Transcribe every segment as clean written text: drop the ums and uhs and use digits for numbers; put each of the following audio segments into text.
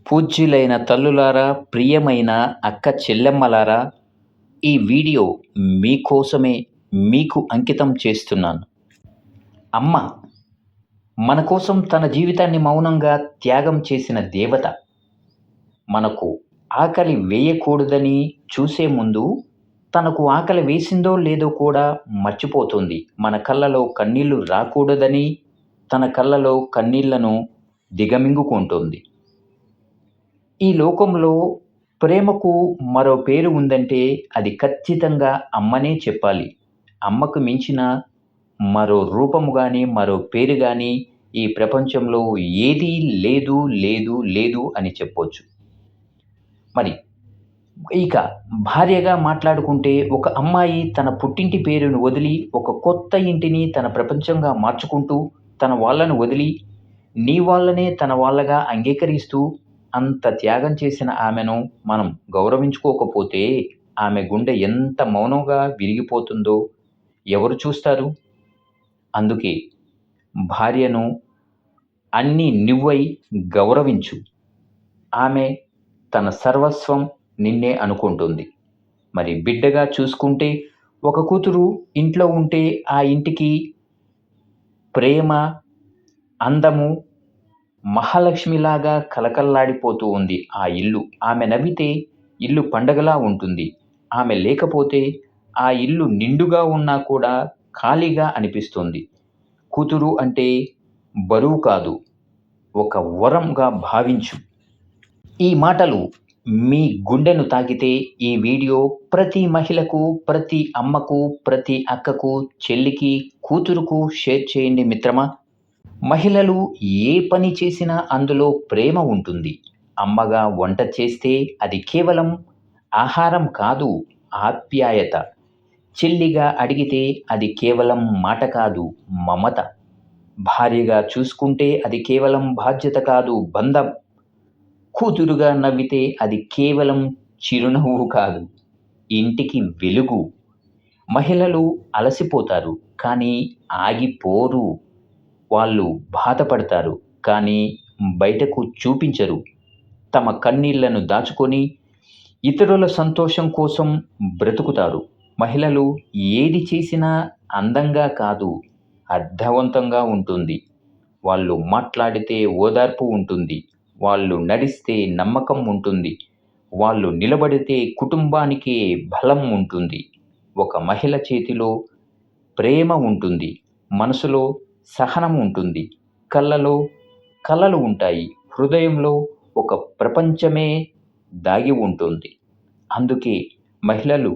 పూజ్యులైన తల్లులారా, ప్రియమైన అక్క చెల్లెమ్మలారా, ఈ వీడియో మీకోసమే మీకు అంకితం చేస్తున్నాను. అమ్మ మన కోసం తన జీవితాన్ని మౌనంగా త్యాగం చేసిన దేవత. మనకు ఆకలి వేయకూడదని చూసే ముందు తనకు ఆకలి వేసిందో లేదో కూడా మర్చిపోతుంది. మన కళ్ళలో కన్నీళ్లు రాకూడదని తన కళ్ళలో కన్నీళ్లను దిగమింగుకుంటుంది. ఈ లోకంలో ప్రేమకు మరో పేరు ఉందంటే అది ఖచ్చితంగా అమ్మనే చెప్పాలి. అమ్మకు మించిన మరో రూపము గాని, మరో పేరు గాని ఈ ప్రపంచంలో ఏదీ లేదు, లేదు, లేదు అని చెప్పొచ్చు. మరి ఇక భార్యగా మాట్లాడుకుంటే ఒక అమ్మాయి తన పుట్టింటి పేరును వదిలి ఒక కొత్త ఇంటిని తన ప్రపంచంగా మార్చుకుంటూ తన వాళ్ళను వదిలి నీ వాళ్ళనే తన వాళ్ళగా అంగీకరిస్తూ అంత త్యాగం చేసిన ఆమెను మనం గౌరవించుకోకపోతే ఆమె గుండె ఎంత మౌనంగా విరిగిపోతుందో ఎవరు చూస్తారు? అందుకే భార్యను అన్నీ నువ్వై గౌరవించు. ఆమె తన సర్వస్వం నిన్నే అనుకుంటుంది. మరి బిడ్డగా చూసుకుంటే ఒక కూతురు ఇంట్లో ఉంటే ఆ ఇంటికి ప్రేమ, అందము, మహాలక్ష్మిలాగా కలకల్లాడిపోతూ ఉంది ఆ ఇల్లు. ఆమె నవ్వితే ఇల్లు పండగలా ఉంటుంది. ఆమె లేకపోతే ఆ ఇల్లు నిండుగా ఉన్నా కూడా ఖాళీగా అనిపిస్తుంది. కూతురు అంటే బరువు కాదు, ఒక వరంగా భావించు. ఈ మాటలు మీ గుండెను తాకితే ఈ వీడియో ప్రతి మహిళకు, ప్రతి అమ్మకు, ప్రతి అక్కకు, చెల్లికి, కూతురుకు షేర్ చేయండి మిత్రమా. మహిళలు ఏ పని చేసినా అందులో ప్రేమ ఉంటుంది. అమ్మగా వంట చేస్తే అది కేవలం ఆహారం కాదు, ఆప్యాయత. చెల్లిగా అడిగితే అది కేవలం మాట కాదు, మమత. భార్యగా చూసుకుంటే అది కేవలం బాధ్యత కాదు, బంధం. కూతురుగా నవ్వితే అది కేవలం చిరునవ్వు కాదు, ఇంటికి వెలుగు. మహిళలు అలసిపోతారు కానీ ఆగిపోరు. వాళ్ళు బాధపడతారు కానీ బయటకు చూపించరు. తమ కన్నీళ్లను దాచుకొని ఇతరుల సంతోషం కోసం బ్రతుకుతారు. మహిళలు ఏది చేసినా అందంగా కాదు, అర్థవంతంగా ఉంటుంది. వాళ్ళు మాట్లాడితే ఓదార్పు ఉంటుంది. వాళ్ళు నడిస్తే నమ్మకం ఉంటుంది. వాళ్ళు నిలబడితే కుటుంబానికి బలం ఉంటుంది. ఒక మహిళ చేతిలో ప్రేమ ఉంటుంది, మనసులో సహనం ఉంటుంది, కళ్ళలో కలలు ఉంటాయి, హృదయంలో ఒక ప్రపంచమే దాగి ఉంటుంది. అందుకే మహిళలు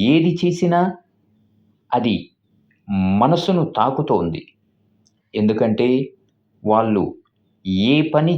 ఏది చేసినా అది మనసును తాకుతోంది. ఎందుకంటే వాళ్ళు ఏ పని